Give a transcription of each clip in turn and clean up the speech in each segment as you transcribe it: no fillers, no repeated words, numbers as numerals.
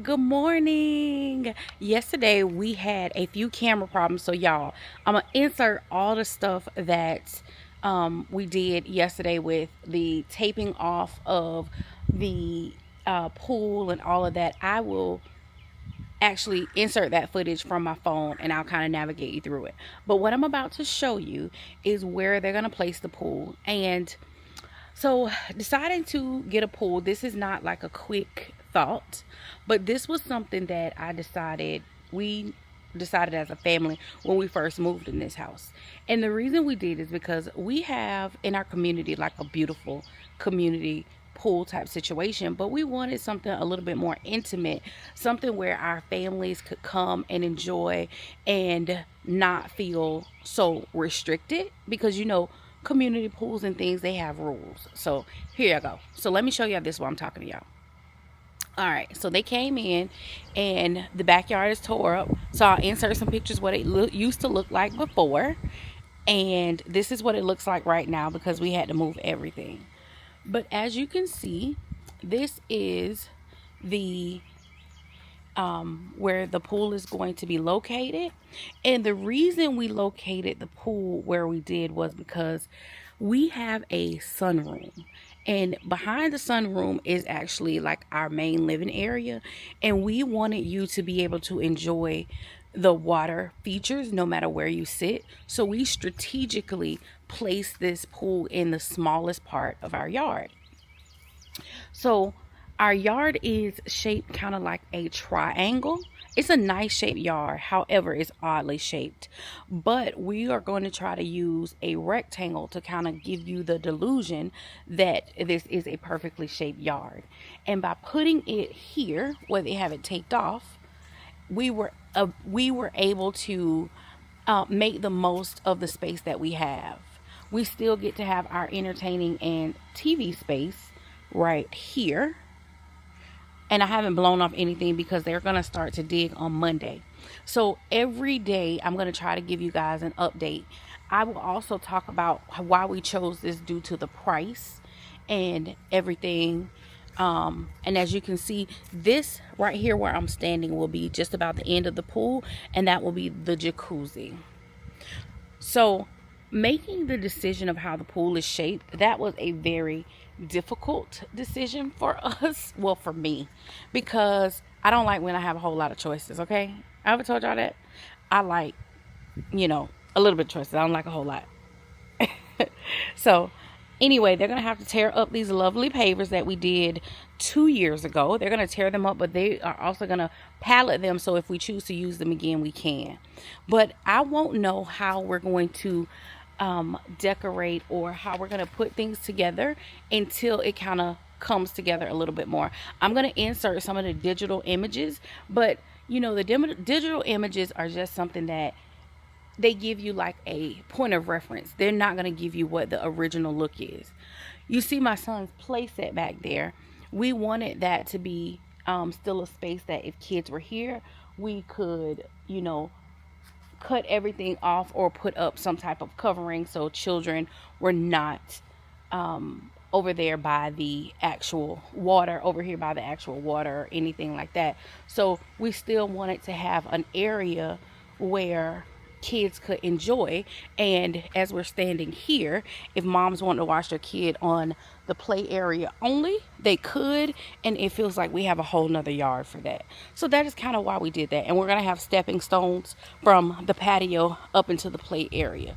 Good morning. Yesterday we had a few camera problems, so y'all, I'm gonna insert all the stuff that we did yesterday with the taping off of the pool and all of that. I will actually insert that footage from my phone and I'll kind of navigate you through it. But what I'm about to show you is where they're gonna place the pool. And so, deciding to get a pool, this is not like a quick thought, but this was something that we decided as a family when we first moved in this house. And the reason we did is because we have in our community like a beautiful community pool type situation, but we wanted something a little bit more intimate, something where our families could come and enjoy and not feel so restricted because community pools and things, they have rules. So here you go. So let me show you this while I'm talking to y'all. All right, so they came in and the backyard is tore up. So I'll insert some pictures what it used to look like before. And this is what it looks like right now because we had to move everything. But as you can see, this is the where the pool is going to be located. And the reason we located the pool where we did was because we have a sunroom. And behind the sunroom is actually like our main living area. And we wanted you to be able to enjoy the water features no matter where you sit. So we strategically placed this pool in the smallest part of our yard. So our yard is shaped kind of like a triangle. It's a nice shaped yard, however, it's oddly shaped. But we are going to try to use a rectangle to kind of give you the delusion that this is a perfectly shaped yard. And by putting it here, where they have it taped off, we were able to make the most of the space that we have. We still get to have our entertaining and TV space right here. And I haven't blown off anything because they're going to start to dig on Monday. So every day I'm going to try to give you guys an update. I will also talk about why we chose this due to the price and everything. And as you can see, this right here where I'm standing will be just about the end of the pool, and that will be the jacuzzi. So, making the decision of how the pool is shaped, that was a very difficult decision for us. Well, for me, because I don't like when I have a whole lot of choices, okay? I ever told y'all that? I like, a little bit of choices. I don't like a whole lot. So, anyway, they're going to have to tear up these lovely pavers that we did 2 years ago. They're going to tear them up, but they are also going to pallet them. So if we choose to use them again, we can. But I won't know how we're going to decorate or how we're going to put things together until it kind of comes together a little bit more. I'm going to insert some of the digital images, but the digital images are just something that they give you like a point of reference. They're not going to give you what the original look is. You see my son's play set back there. We wanted that to be still a space that if kids were here, we could, cut everything off or put up some type of covering so children were not over there by the actual water, over here by the actual water or anything like that. So we still wanted to have an area where kids could enjoy. And as we're standing here, if moms want to watch their kid on the play area only, they could, and it feels like we have a whole nother yard for that. So that is kind of why we did that. And we're going to have stepping stones from the patio up into the play area.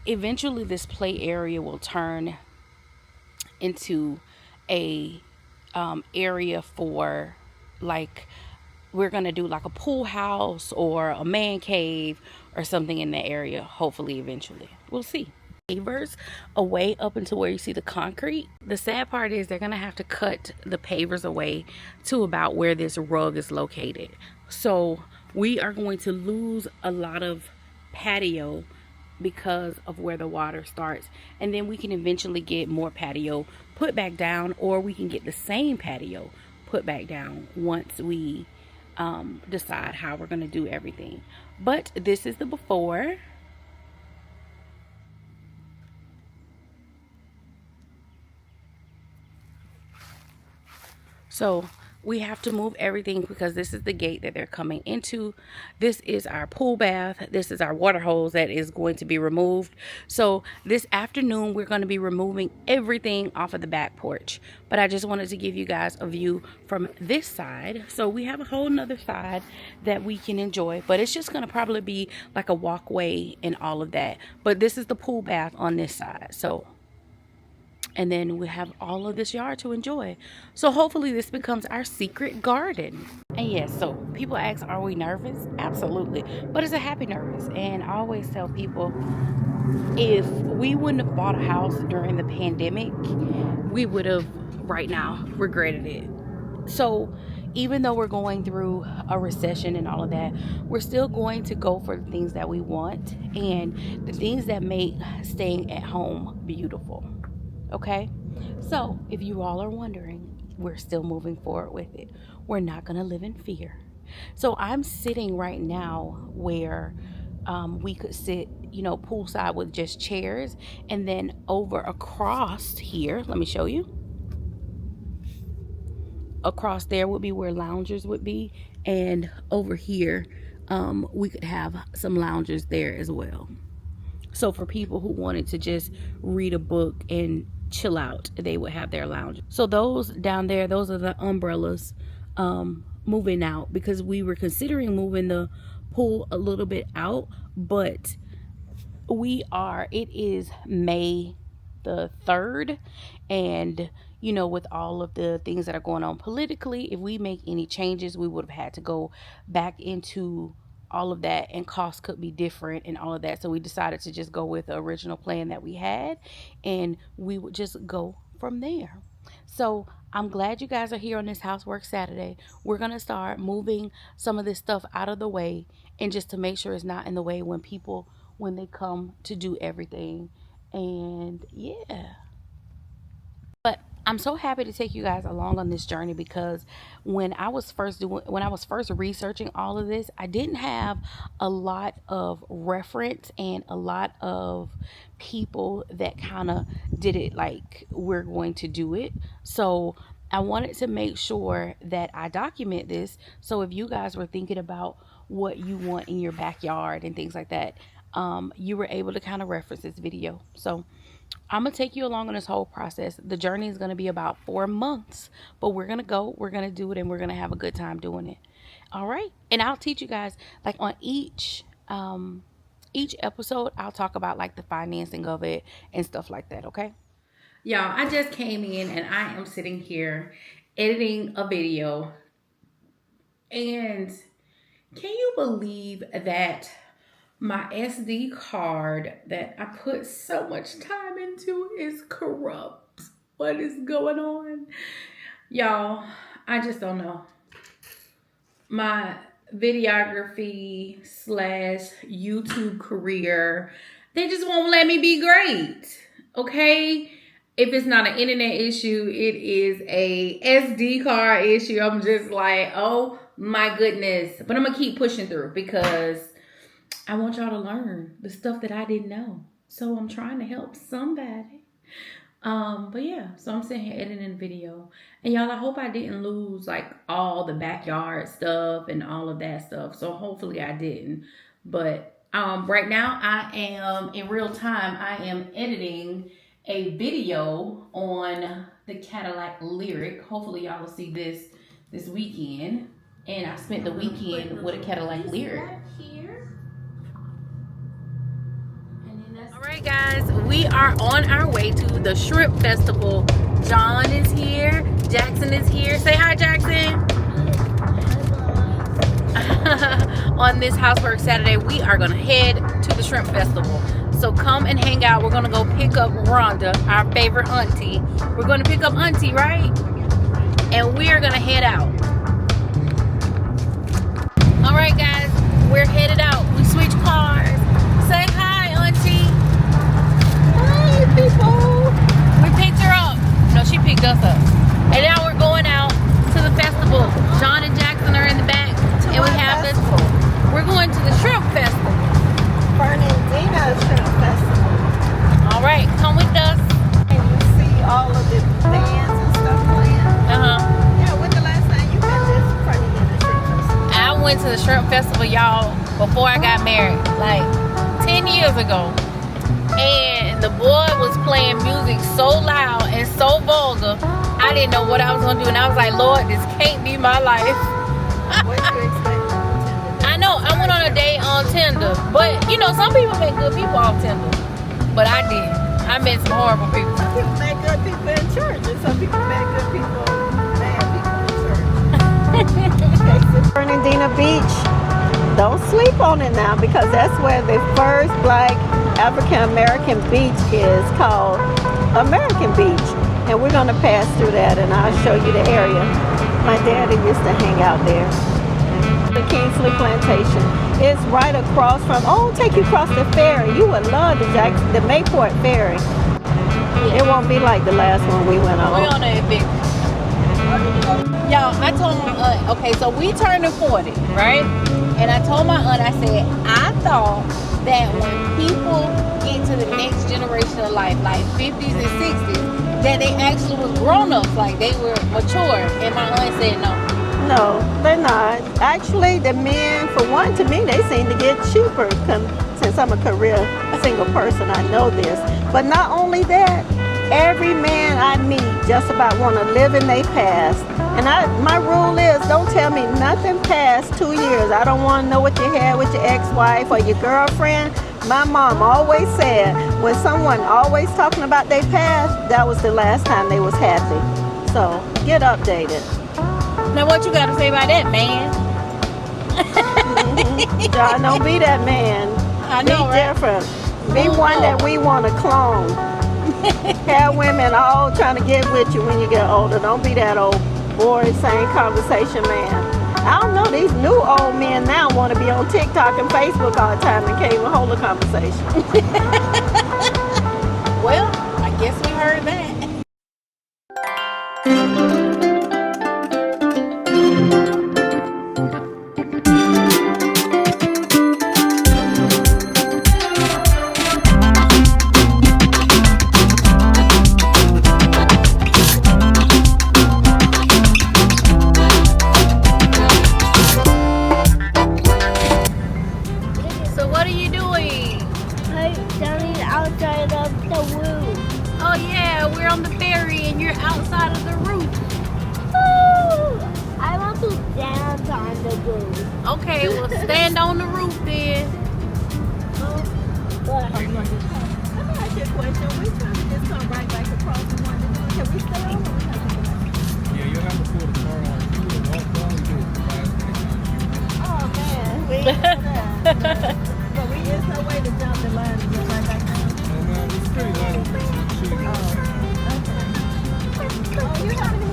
Eventually this play area will turn into a area for, like, we're gonna do like a pool house or a man cave or something in the area. Hopefully eventually we'll see. Pavers away up until where you see the concrete. The sad part is they're gonna have to cut the pavers away to about where this rug is located. So we are going to lose a lot of patio because of where the water starts, and then we can eventually get more patio put back down, or we can get the same patio put back down once we decide how we're going to do everything. But this is the before. So we have to move everything because this is the gate that they're coming into. This is our pool bath. This is our water hose that is going to be removed. So this afternoon, we're going to be removing everything off of the back porch. But I just wanted to give you guys a view from this side. So we have a whole nother side that we can enjoy. But it's just going to probably be like a walkway and all of that. But this is the pool bath on this side. So... and then we have all of this yard to enjoy. So hopefully this becomes our secret garden. And yes, so people ask, are we nervous? Absolutely. But it's a happy nervous. And I always tell people, if we wouldn't have bought a house during the pandemic, we would have right now regretted it. So even though we're going through a recession and all of that, we're still going to go for the things that we want and the things that make staying at home beautiful. Okay, so if you all are wondering, we're still moving forward with it. We're not going to live in fear. So I'm sitting right now where we could sit, you know, poolside with just chairs, and then over across here, let me show you. Across there would be where loungers would be, and over here we could have some loungers there as well. So for people who wanted to just read a book and chill out, they would have their lounge. So those down there, those are the umbrellas moving out, because we were considering moving the pool a little bit out, but it is May the 3rd, and you know, with all of the things that are going on politically, if we make any changes, we would have had to go back into all of that, and costs could be different and all of that. So we decided to just go with the original plan that we had, and we would just go from there. So I'm glad you guys are here on this Housework Saturday. We're going to start moving some of this stuff out of the way, and just to make sure it's not in the way when they come to do everything. And yeah. But I'm so happy to take you guys along on this journey, because when I was first researching all of this, I didn't have a lot of reference and a lot of people that kind of did it like we're going to do it. So I wanted to make sure that I document this. So if you guys were thinking about what you want in your backyard and things like that, you were able to kind of reference this video. So I'm going to take you along on this whole process. The journey is going to be about 4 months, but we're going to go, we're going to do it, and we're going to have a good time doing it. All right. And I'll teach you guys, like, on each episode, I'll talk about like the financing of it and stuff like that. Okay. Y'all, I just came in and I am sitting here editing a video, and can you believe that my SD card that I put so much time into is corrupt? What is going on? Y'all, I just don't know. My videography / YouTube career, they just won't let me be great. Okay? If it's not an internet issue, it is a SD card issue. I'm just like, oh my goodness. But I'm going to keep pushing through, because I want y'all to learn the stuff that I didn't know. So I'm trying to help somebody. But yeah, so I'm sitting here editing a video. And y'all, I hope I didn't lose like all the backyard stuff and all of that stuff. So hopefully I didn't. But right now I am in real time. I am editing a video on the Cadillac Lyric. Hopefully y'all will see this weekend. And I spent the weekend with a Cadillac Lyric. Alright guys, we are on our way to the Shrimp Festival. John is here, Jackson is here. Say hi, Jackson. On this Housework Saturday, we are going to head to the Shrimp Festival. So come and hang out. We're going to go pick up Rhonda, our favorite auntie. We're going to pick up auntie, right? And we are going to head out. Alright guys, we're headed out. We switched cars. Say hi, auntie. Hi, people. We picked her up. No, she picked us up. And now we're going out to the festival. John and Jackson are in the back. And we have this. We're going to the Shrimp Festival. Fernandina Shrimp Festival. All right, come with us. And you see all of the bands and stuff playing. Uh-huh. Yeah, when the last time you went to the shrimp festival, y'all, before I got married, like 10 years ago. And the boy was playing music so loud and so vulgar, I didn't know what I was gonna do. And I was like, Lord, this can't be my life. What do you expect? I know, I went on a date on Tinder. But, you know, some people make good people off Tinder. But I didn't. I met some horrible people. Some people make good people in church, and some people make good people, bad people in church. Okay, so Fernandina Beach, don't sleep on it now, because that's where the first black African American beach is, called American Beach. And we're going to pass through that, and I'll show you the area. My daddy used to hang out there. The Kingsley Plantation. It's right across from, take you across the ferry. You would love the Mayport Ferry. It won't be like the last one we went on. We're on a big. Y'all, I told my aunt, okay, so we turning 40, right? And I told my aunt, I said, I thought that when people get to the next generation of life, like 50s and 60s, that they actually was grown-ups, like they were mature. And my aunt said no. No, they're not. Actually, the men, for one, to me, they seem to get cheaper. Since I'm a career single person, I know this. But not only that, every man I meet just about want to live in their past. And my rule is, don't tell me nothing past 2 years. I don't want to know what you had with your ex-wife or your girlfriend. My mom always said, when someone always talking about their past, that was the last time they was happy. So get updated. Now what you got to say about that, man? John, don't be that man. I know, be right? different. Be one that we want to clone. Have women all trying to get with you when you get older. Don't be that old, boring, same conversation man. I don't know, these new old men now want to be on TikTok and Facebook all the time and can't even hold a conversation. Well, I guess we heard that. Outside of the roof. Oh yeah, we're on the ferry and you're outside of the roof. Woo! I want to dance on the roof. Okay, well stand on the roof then. What? Let me ask you a question. We trying to just come right back across the one. Can we stay on or we have to go back? Yeah, you'll have to pull the car on. You would walk down and do it fast next Oh man, we ain't know that. But we is no way to jump the line and go right back down. No, man, it's pretty light over there. Should Oh, okay. Oh, you're having a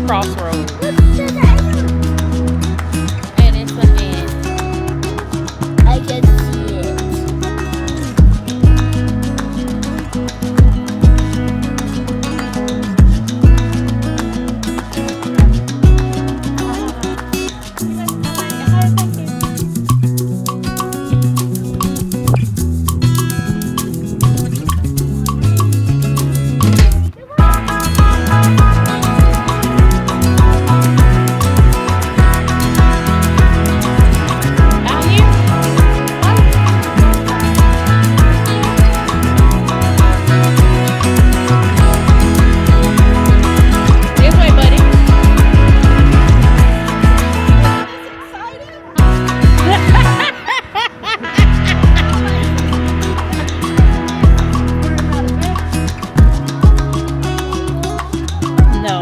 crossroads. Look to the And it's an end. I can see it. Out here? This way, buddy. No.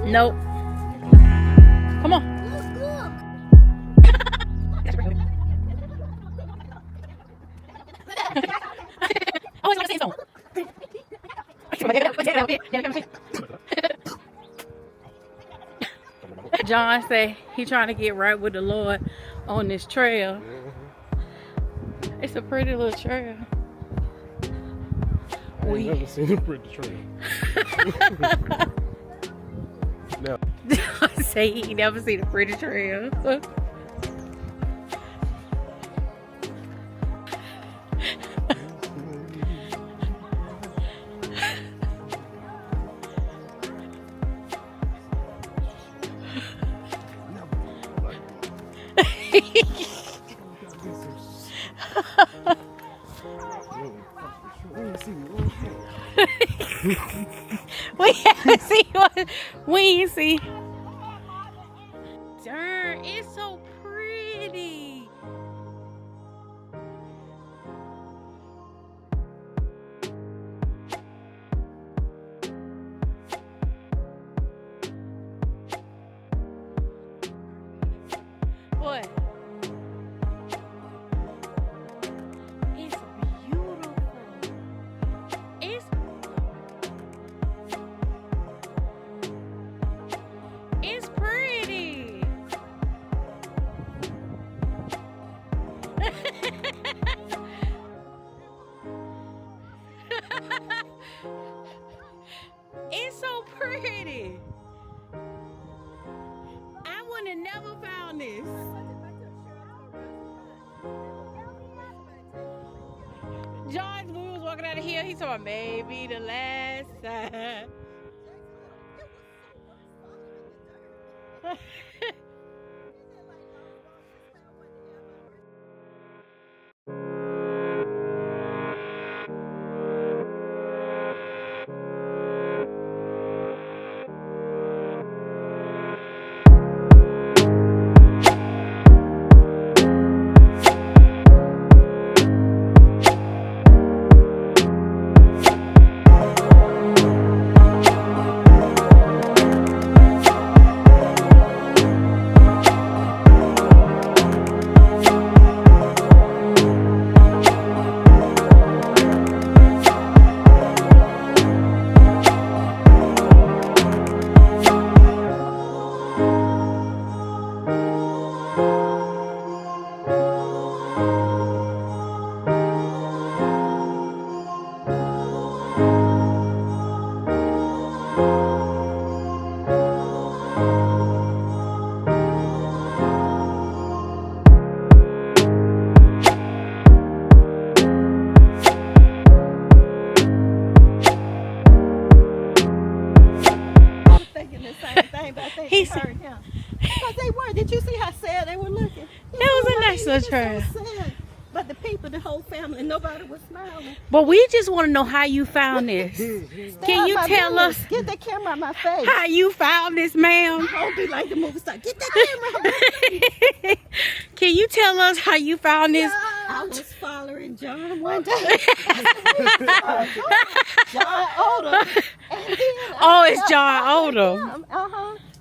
Nope. Come on. I always want to say so. John say he trying to get right with the Lord on this trail. It's a pretty little trail. I ain't never seen a pretty trail. Now, Say he never seen a pretty trail. We haven't seen one. We ain't see. Darn, it's so pretty. What? It's beautiful. It's pretty. It's so pretty. I would have never found this. John, we was walking out of here. He saw maybe the last time. He heard him. Because they were. Did you see how sad they were looking? It was a nice little trail. So sad. But the people, the whole family, nobody was smiling. But we just want to know how you found this. Can you tell us Get that camera on my face. how you found this, ma'am? Don't be like the movie star. Get that camera on my face. Can you tell us how you found this? I was following John one day. John Odom. And then Oh, it's John Odom.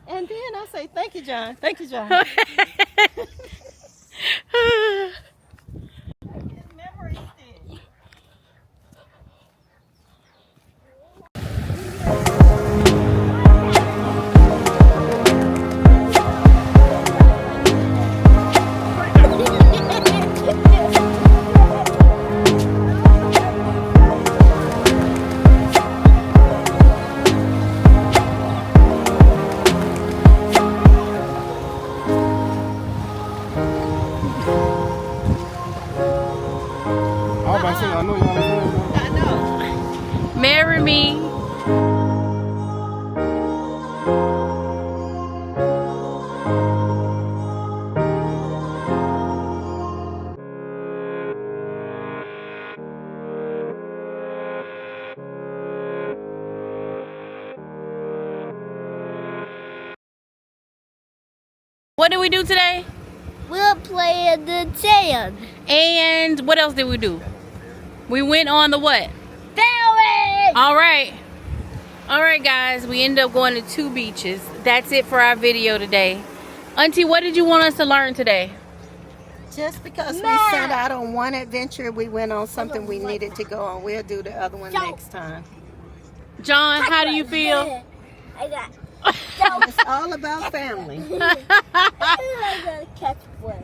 And then say thank you, John. Thank you, John. Memory stick. I was about to say, I know y'all ain't doing that. I know. Marry me. What did we do today? We're playing the sand. And what else did we do? We went on the what? Ferry! All right. All right, guys. We ended up going to 2 beaches. That's it for our video today. Auntie, what did you want us to learn today? Just because we Ma. set out on one adventure, we went on something we needed to go on. We'll do the other one So- next time. John, how do you feel? I got It's all about family. I gotta catch one.